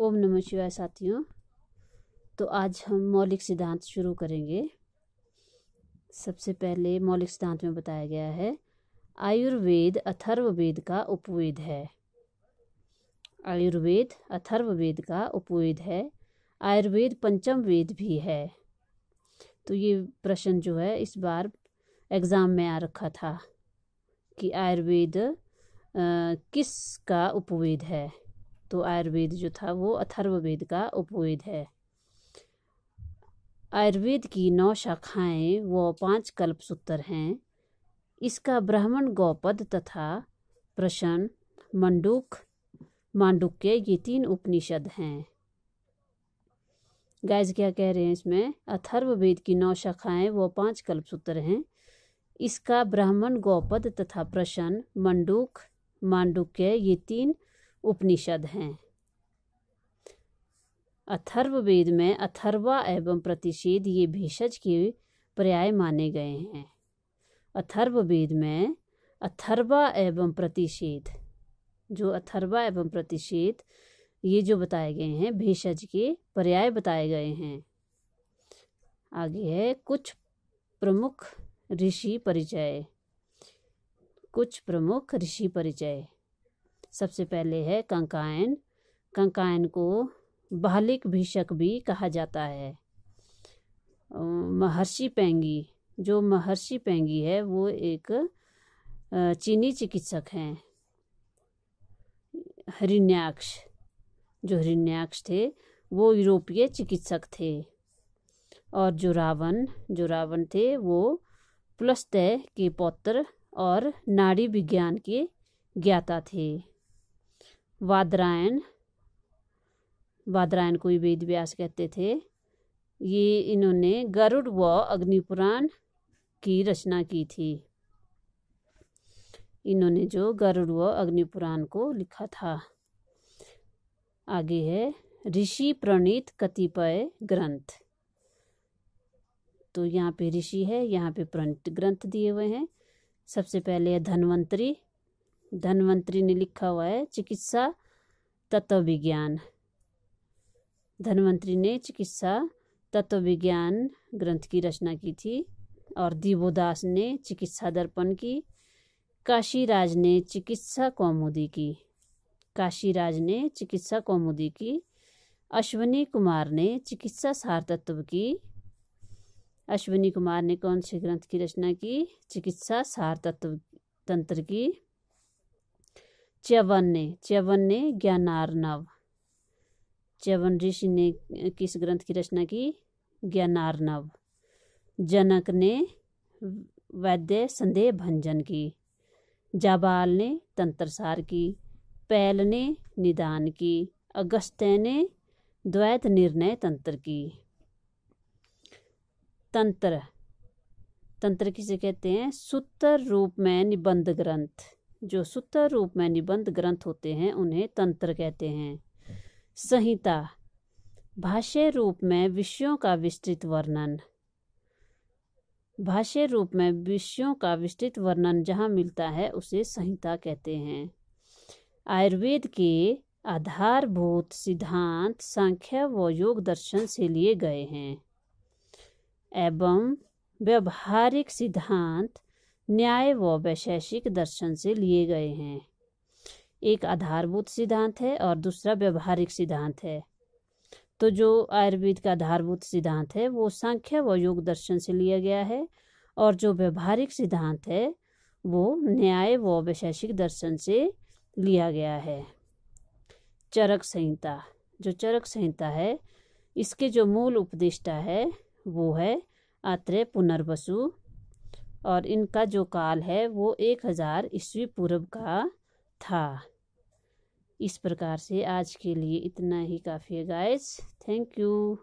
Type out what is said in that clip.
ओम नमः शिवाय साथियों। तो आज हम मौलिक सिद्धांत शुरू करेंगे। सबसे पहले मौलिक सिद्धांत में बताया गया है आयुर्वेद अथर्ववेद का उपवेद है। आयुर्वेद अथर्ववेद का उपवेद है। आयुर्वेद पंचम वेद भी है। तो ये प्रश्न जो है इस बार एग्ज़ाम में आ रखा था कि आयुर्वेद किस का उपवेद है। तो आयुर्वेद जो था वो अथर्ववेद का उपवेद है। आयुर्वेद की 9 शाखाएं व 5 कल्पसूत्र हैं। इसका ब्राह्मण गौपद तथा प्रशन मांडुक्य ये 3 उपनिषद हैं। गाइस क्या कह रहे हैं इसमें? अथर्ववेद की 9 शाखाएं व 5 कल्पसूत्र हैं। इसका ब्राह्मण गौपद तथा प्रशन मांडुक्य ये 3 उपनिषद हैं। अथर्ववेद में अथर्वा एवं प्रतिषेध ये भेषज के पर्याय माने गए हैं। अथर्ववेद में अथर्वा एवं प्रतिषेध, जो अथर्वा एवं प्रतिषेध ये जो बताए गए हैं भेषज के पर्याय बताए गए हैं। आगे है कुछ प्रमुख ऋषि परिचय। कुछ प्रमुख ऋषि परिचय। सबसे पहले है कंकायन। कंकायन को बाहलिक भीषक भी कहा जाता है। महर्षि पेंगी, जो महर्षि पेंगी है वो एक चीनी चिकित्सक हैं। हिरण्याक्ष, जो हिरण्याक्ष थे वो यूरोपीय चिकित्सक थे। और जो रावण थे वो पुलस्त्य के पौत्र और नाड़ी विज्ञान के ज्ञाता थे। वादरायण को वेद व्यास कहते थे। ये इन्होंने गरुड़ व अग्निपुराण की रचना की थी। इन्होंने जो गरुड़ व अग्निपुराण को लिखा था। आगे है ऋषि प्रणीत कतिपय ग्रंथ। तो यहाँ पे ऋषि है, यहाँ पे प्रणीत ग्रंथ दिए हुए हैं। सबसे पहले है धन्वंतरी। धन्वंतरी ने लिखा हुआ है चिकित्सा तत्व विज्ञान। धन्वंतरी ने चिकित्सा तत्व विज्ञान ग्रंथ की रचना की थी। और दिवोदास ने चिकित्सा दर्पण की। काशीराज ने चिकित्सा कौमुदी की। अश्विनी कुमार ने चिकित्सा सार तत्व की। अश्विनी कुमार ने कौन से ग्रंथ की रचना की? चिकित्सा सार तंत्र की। च्यवन ने ज्ञानार्णव। च्यवन ऋषि ने किस ग्रंथ की रचना की? ज्ञानार्णव। जनक ने वैद्य संदेह भंजन की। जाबाल ने तंत्रसार की। पैल ने निदान की। अगस्त्य ने द्वैत निर्णय तंत्र की। तंत्र किसे कहते हैं? सूत्र रूप में निबंध ग्रंथ। जो सूत्र रूप में निबंध ग्रंथ होते हैं उन्हें तंत्र कहते हैं। संहिता, भाष्य रूप में विषयों का विस्तृत वर्णन जहाँ मिलता है उसे संहिता कहते हैं। आयुर्वेद के आधारभूत सिद्धांत सांख्य व योग दर्शन से लिए गए हैं एवं व्यवहारिक सिद्धांत न्याय व वैशेषिक दर्शन से लिए गए हैं। एक आधारभूत सिद्धांत है और दूसरा व्यवहारिक सिद्धांत है। तो जो आयुर्वेद का आधारभूत सिद्धांत है वो सांख्य व योग दर्शन से लिया गया है और जो व्यवहारिक सिद्धांत है वो न्याय व वैशेषिक दर्शन से लिया गया है। चरक संहिता, जो चरक संहिता है इसके जो मूल उपदेष्टा है वो है आत्रेय पुनर्वसु और इनका जो काल है वो 1000 ईस्वी पूर्व का था। इस प्रकार से आज के लिए इतना ही काफ़ी है गाइस। Thank you.